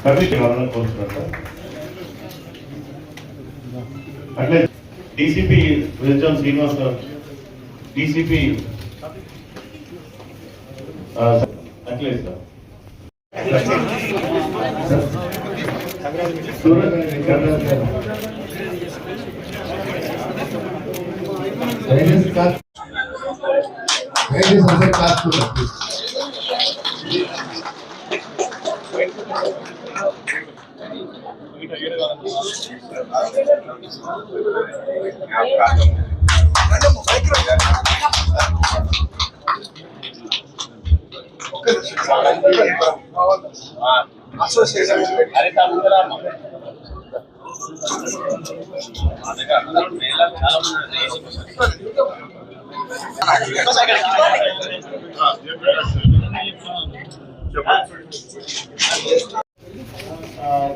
Permission వాళ్ళని కోరుతున్నారు. అట్లే డీసీపీ విజయం శ్రీనివాస్ గారు, డీసీపీ అట్లే సార్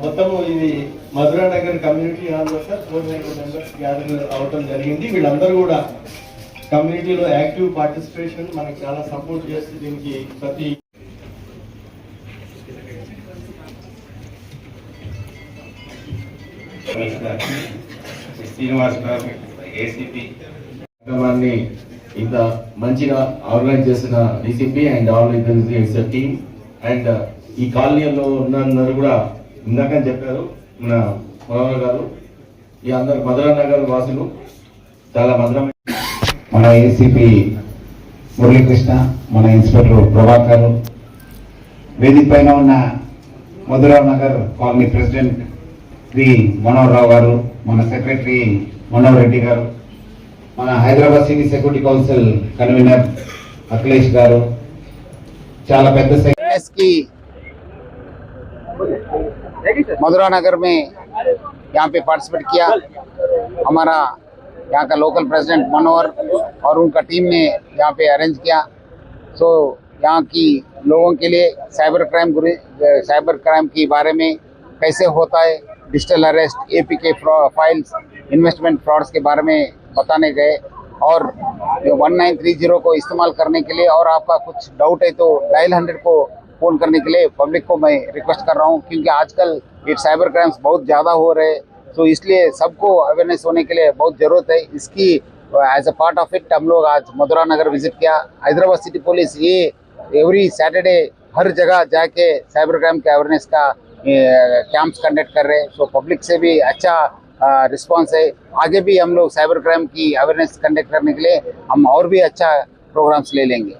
మొత్తం ఇది మధురా నగర్ కమ్యూనిటీ హాల్లో సార్ 400 మెంబర్స్ గ్యాదర్ అవటం జరిగింది. వీళ్ళందరూ కూడా కమ్యూనిటీలో యాక్టివ్ పార్టిసిపేషన్ మనకు చాలా సపోర్ట్ చేసి దీనికి ప్రతి శ్రీనివాస్ గారు ఏసీపీ కార్యక్రమాన్ని ఇంత మంచిగా ఆర్గనైజ్ చేసిన DCP and all it's team and ఈ కాలనీలో ఉన్నందరూ కూడా ఇందాక చెప్పారు మన మనోహర్ గారు, ఈ అందరు మధురా నగర్ వాసులు చాలా మధురమైన మన ఏసీపీ మురళీకృష్ణ, మన ఇన్స్పెక్టర్ ప్రభాకర్, వేదిక పైన ఉన్న మధురా నగర్ కాలనీ ప్రెసిడెంట్ శ్రీ మనోహర్ రావు గారు, మన సెక్రటరీ మనోహర్ రెడ్డి గారు, మన Hyderabad city security council convener Akhilesh గారు, చాలా పెద్ద की मधुरा नगर में यहाँ पे पार्टिसिपेट किया। हमारा यहाँ का लोकल प्रेसिडेंट मनोहर और उनका टीम ने यहाँ पे अरेंज किया। सो यहाँ की लोगों के लिए साइबर क्राइम के बारे में कैसे होता है, digital arrest, APK files, investment frauds के बारे में बताने गए और 1930 को इस्तेमाल करने के लिए, और आपका कुछ डाउट है तो डायल 100 को फ़ोन करने के लिए पब्लिक को मैं रिक्वेस्ट कर रहा हूँ, क्योंकि आजकल ये साइबर क्राइम्स बहुत ज़्यादा हो रहे हैं। तो इसलिए सबको अवेयरनेस होने के लिए बहुत ज़रूरत है। इसकी as a part of it हम लोग आज मधुरा नगर विजिट किया। हैदराबाद सिटी पुलिस ये एवरी सैटरडे हर जगह जाके साइबर क्राइम के अवेयरनेस का कैंप्स कंडक्ट कर रहे हैं। तो पब्लिक से भी अच्छा रिस्पॉन्स है। आगे भी हम लोग साइबर क्राइम की अवेयरनेस कंडक्ट करने के लिए हम और भी अच्छा प्रोग्राम्स ले लेंगे।